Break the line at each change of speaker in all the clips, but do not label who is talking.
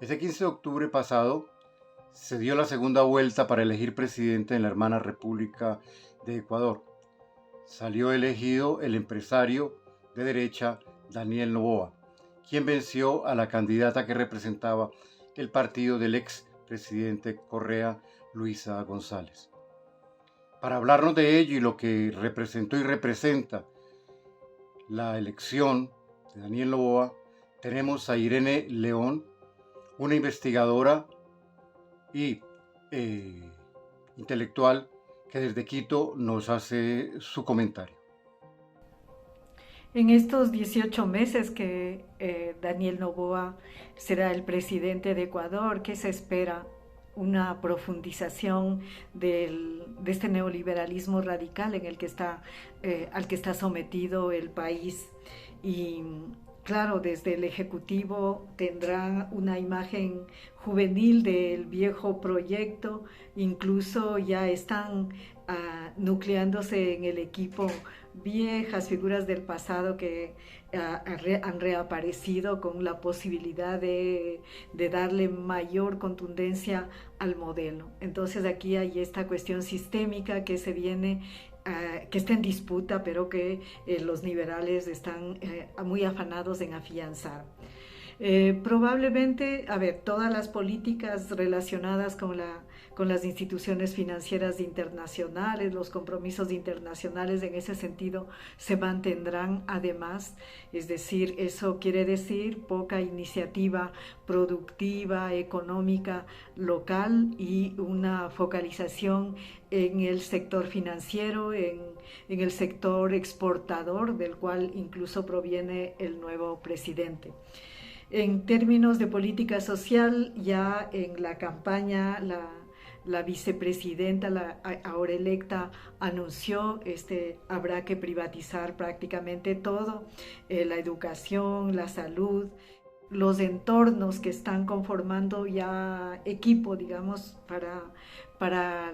Este 15 de octubre pasado se dio la segunda vuelta para elegir presidente en la hermana República de Ecuador. Salió elegido el empresario de derecha Daniel Noboa, quien venció a la candidata que representaba el partido del ex presidente Correa, Luisa González. Para hablarnos de ello y lo que representó y representa la elección de Daniel Noboa, tenemos a Irene León, una investigadora y intelectual que desde Quito nos hace su comentario.
En estos 18 meses que Daniel Noboa será el presidente de Ecuador, ¿qué se espera? Una profundización de este neoliberalismo radical en el que al que está sometido el país. Y claro, desde el Ejecutivo tendrá una imagen juvenil del viejo proyecto, incluso ya están nucleándose en el equipo viejas figuras del pasado que han reaparecido con la posibilidad de darle mayor contundencia al modelo. Entonces aquí hay esta cuestión sistémica que se viene que está en disputa, pero que los liberales están muy afanados en afianzar. Probablemente, todas las políticas relacionadas con las instituciones financieras internacionales, los compromisos internacionales en ese sentido se mantendrán además, es decir, eso quiere decir poca iniciativa productiva, económica, local y una focalización en el sector financiero, en el sector exportador, del cual incluso proviene el nuevo presidente. En términos de política social, ya en la campaña la vicepresidenta, ahora electa, anunció habrá que privatizar prácticamente todo, la educación, la salud, los entornos que están conformando ya equipo, digamos, para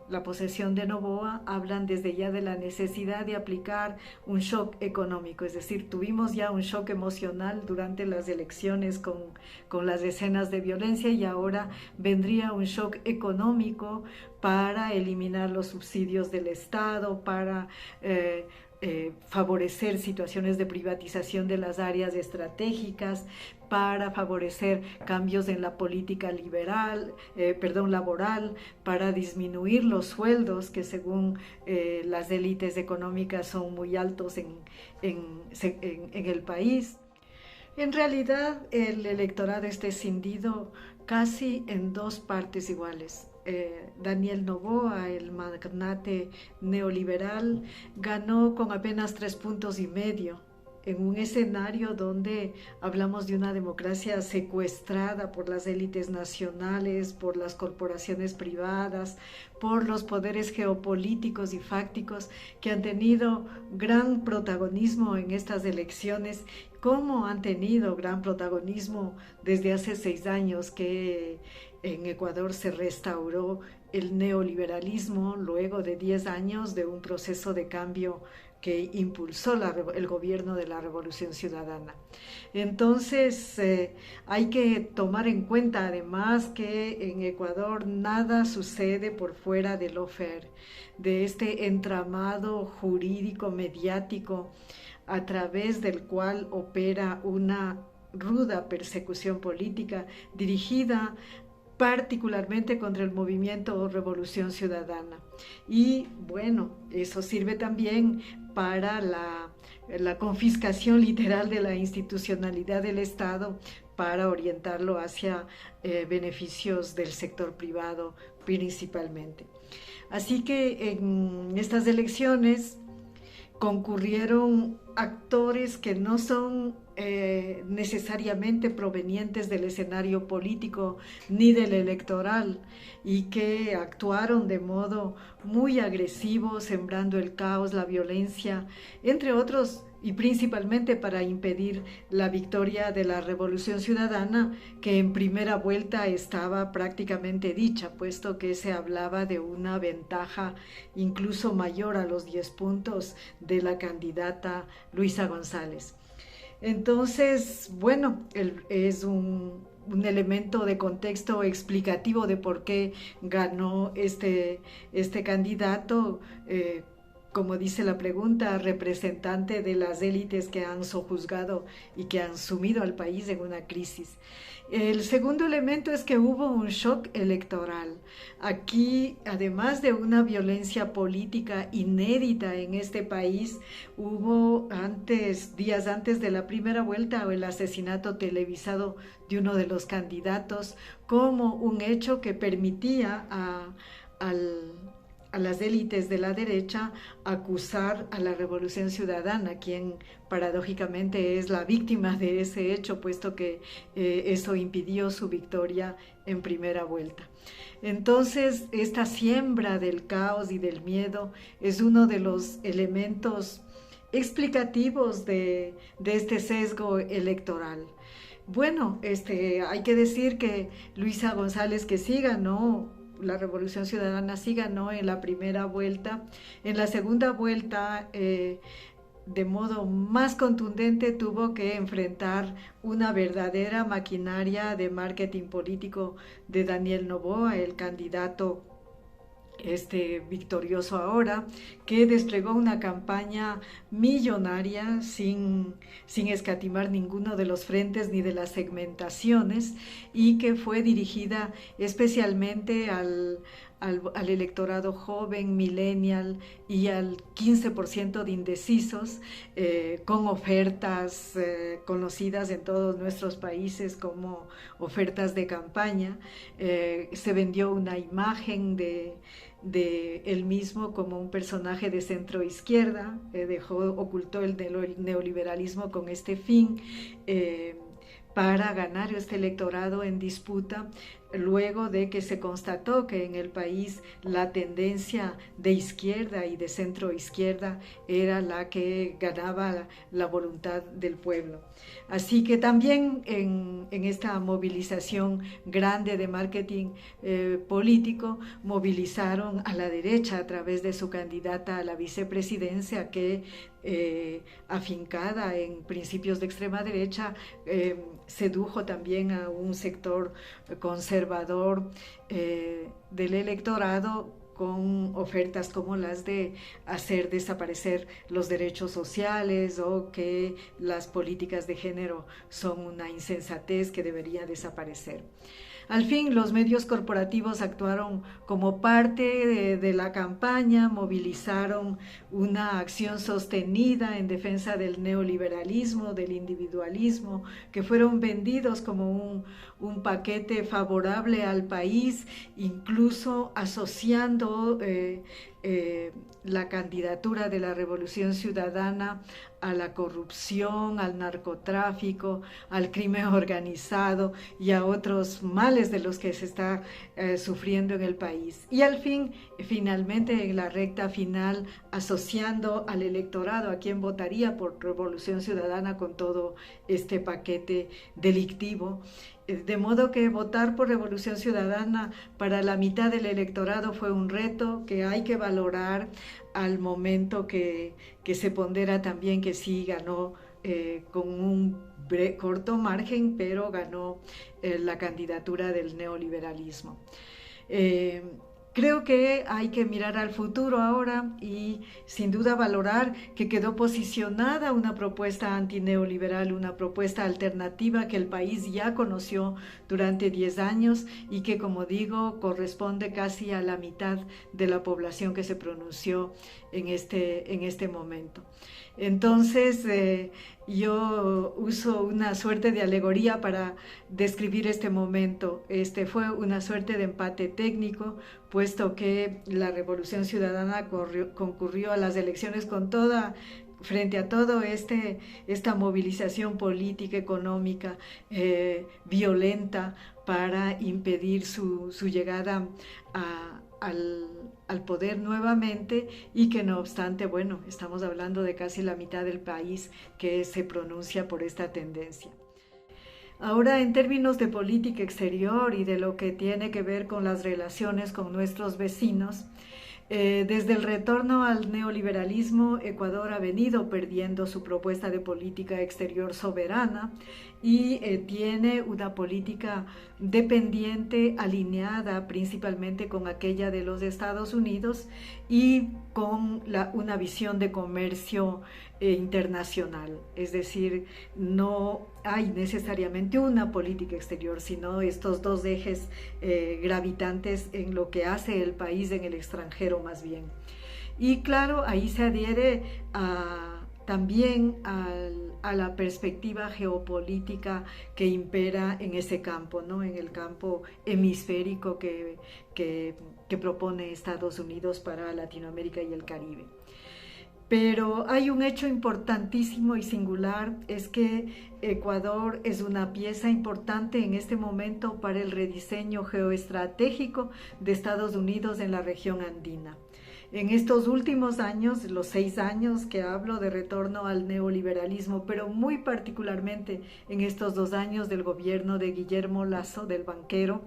la posesión de Noboa, hablan desde ya de la necesidad de aplicar un shock económico, es decir, tuvimos ya un shock emocional durante las elecciones con las escenas de violencia y ahora vendría un shock económico para eliminar los subsidios del Estado, para favorecer situaciones de privatización de las áreas estratégicas, para favorecer cambios en la política laboral, para disminuir los sueldos que según las élites económicas son muy altos en el país. En realidad el electorado está escindido casi en dos partes iguales. Daniel Noboa, el magnate neoliberal, ganó con apenas 3,5 puntos en un escenario donde hablamos de una democracia secuestrada por las élites nacionales, por las corporaciones privadas, por los poderes geopolíticos y fácticos que han tenido gran protagonismo en estas elecciones, como han tenido gran protagonismo desde hace 6 años que en Ecuador se restauró el neoliberalismo luego de 10 años de un proceso de cambio que impulsó el gobierno de la Revolución Ciudadana. Entonces hay que tomar en cuenta además que en Ecuador nada sucede por fuera del lawfare, de este entramado jurídico mediático a través del cual opera una ruda persecución política dirigida particularmente contra el movimiento Revolución Ciudadana. Y bueno, eso sirve también para la confiscación literal de la institucionalidad del Estado para orientarlo hacia beneficios del sector privado principalmente. Así que en estas elecciones concurrieron actores que no son necesariamente provenientes del escenario político ni del electoral y que actuaron de modo muy agresivo, sembrando el caos, la violencia, entre otros, y principalmente para impedir la victoria de la Revolución Ciudadana, que en primera vuelta estaba prácticamente dicha, puesto que se hablaba de una ventaja incluso mayor a los 10 puntos de la candidata Luisa González. Entonces, bueno, es un un elemento de contexto explicativo de por qué ganó este candidato, como dice la pregunta, representante de las élites que han sojuzgado y que han sumido al país en una crisis. El segundo elemento es que hubo un shock electoral. Aquí, además de una violencia política inédita en este país, hubo días antes de la primera vuelta, el asesinato televisado de uno de los candidatos como un hecho que permitía a las élites de la derecha acusar a la Revolución Ciudadana, quien paradójicamente es la víctima de ese hecho, puesto que eso impidió su victoria en primera vuelta. Entonces, esta siembra del caos y del miedo es uno de los elementos explicativos de este sesgo electoral. Bueno, hay que decir que Luisa González, que sí ganó, la Revolución Ciudadana sí ganó en la primera vuelta. En la segunda vuelta, de modo más contundente, tuvo que enfrentar una verdadera maquinaria de marketing político de Daniel Noboa, el candidato victorioso ahora, que desplegó una campaña millonaria sin escatimar ninguno de los frentes ni de las segmentaciones, y que fue dirigida especialmente al electorado joven, millennial, y al 15% de indecisos, con ofertas conocidas en todos nuestros países como ofertas de campaña. Se vendió una imagen de él mismo como un personaje de centro izquierda, ocultó el neoliberalismo con este fin, para ganar este electorado en disputa, luego de que se constató que en el país la tendencia de izquierda y de centro izquierda era la que ganaba la voluntad del pueblo. Así que también en esta movilización grande de marketing político, movilizaron a la derecha a través de su candidata a la vicepresidencia, que afincada en principios de extrema derecha, sedujo también a un sector conservador del electorado, con ofertas como las de hacer desaparecer los derechos sociales, o que las políticas de género son una insensatez que debería desaparecer. Al fin, los medios corporativos actuaron como parte de la campaña, movilizaron una acción sostenida en defensa del neoliberalismo, del individualismo, que fueron vendidos como un paquete favorable al país, incluso asociando la candidatura de la Revolución Ciudadana a la corrupción, al narcotráfico, al crimen organizado y a otros males de los que se está sufriendo en el país. Y finalmente, en la recta final, asociando al electorado, a quien votaría por Revolución Ciudadana, con todo este paquete delictivo. De modo que votar por Revolución Ciudadana para la mitad del electorado fue un reto que hay que valorar, al momento que se pondera también que sí ganó con un corto margen, pero ganó la candidatura del neoliberalismo. Creo que hay que mirar al futuro ahora y sin duda valorar que quedó posicionada una propuesta antineoliberal, una propuesta alternativa que el país ya conoció durante 10 años y que, como digo, corresponde casi a la mitad de la población que se pronunció en este momento. Entonces, yo uso una suerte de alegoría para describir este momento. Fue una suerte de empate técnico, puesto que la Revolución Ciudadana concurrió a las elecciones frente a todo esta movilización política, económica, violenta, para impedir su llegada al poder nuevamente, y que no obstante, bueno, estamos hablando de casi la mitad del país que se pronuncia por esta tendencia. Ahora, en términos de política exterior y de lo que tiene que ver con las relaciones con nuestros vecinos, desde el retorno al neoliberalismo, Ecuador ha venido perdiendo su propuesta de política exterior soberana, y tiene una política dependiente alineada principalmente con aquella de los Estados Unidos y con una visión de comercio internacional. Es decir, no hay necesariamente una política exterior, sino estos dos ejes gravitantes en lo que hace el país en el extranjero más bien. Y claro, ahí se adhiere también a la perspectiva geopolítica que impera en ese campo, ¿no? En el campo hemisférico que propone Estados Unidos para Latinoamérica y el Caribe. Pero hay un hecho importantísimo y singular, es que Ecuador es una pieza importante en este momento para el rediseño geoestratégico de Estados Unidos en la región andina. En estos últimos años, los 6 años que hablo de retorno al neoliberalismo, pero muy particularmente en estos 2 años del gobierno de Guillermo Lasso, del banquero,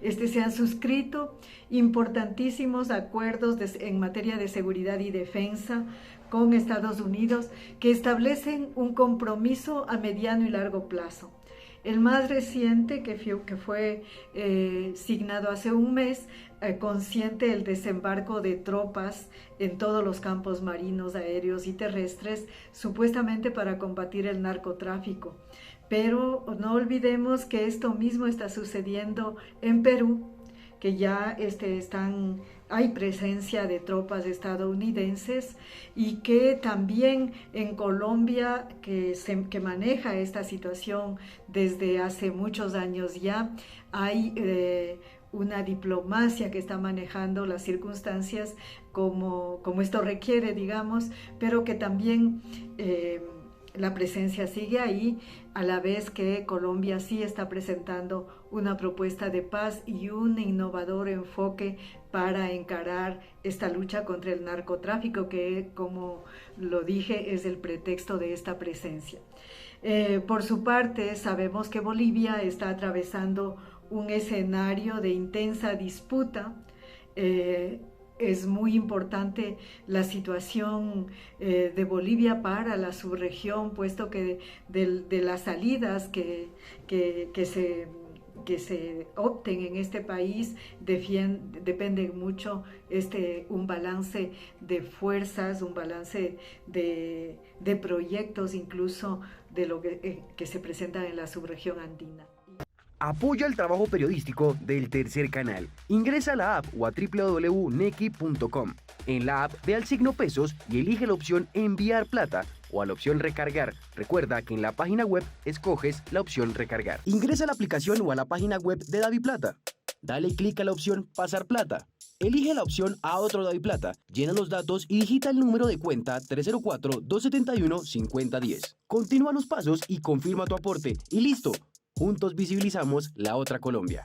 se han suscrito importantísimos acuerdos en materia de seguridad y defensa con Estados Unidos que establecen un compromiso a mediano y largo plazo. El más reciente, que fue signado hace un mes, consciente el desembarco de tropas en todos los campos marinos, aéreos y terrestres, supuestamente para combatir el narcotráfico. Pero no olvidemos que esto mismo está sucediendo en Perú, que ya hay presencia de tropas estadounidenses, y que también en Colombia, que maneja esta situación desde hace muchos años ya, hay una diplomacia que está manejando las circunstancias como esto requiere, digamos, pero que también la presencia sigue ahí, a la vez que Colombia sí está presentando una propuesta de paz y un innovador enfoque para encarar esta lucha contra el narcotráfico, que, como lo dije, es el pretexto de esta presencia. Por su parte, sabemos que Bolivia está atravesando un escenario de intensa disputa. Es muy importante la situación de Bolivia para la subregión, puesto que de las salidas que se opten en este país depende mucho un balance de fuerzas, un balance de proyectos, incluso de lo que se presenta en la subregión andina.
Apoya el trabajo periodístico del Tercer Canal. Ingresa a la app o a www.nequi.com. En la app ve al signo pesos y elige la opción enviar plata o a la opción recargar. Recuerda que en la página web escoges la opción recargar. Ingresa a la aplicación o a la página web de DaviPlata. Dale clic a la opción pasar plata. Elige la opción a otro DaviPlata, llena los datos y digita el número de cuenta 304-271-5010. Continúa los pasos y confirma tu aporte y listo. Juntos visibilizamos la otra Colombia.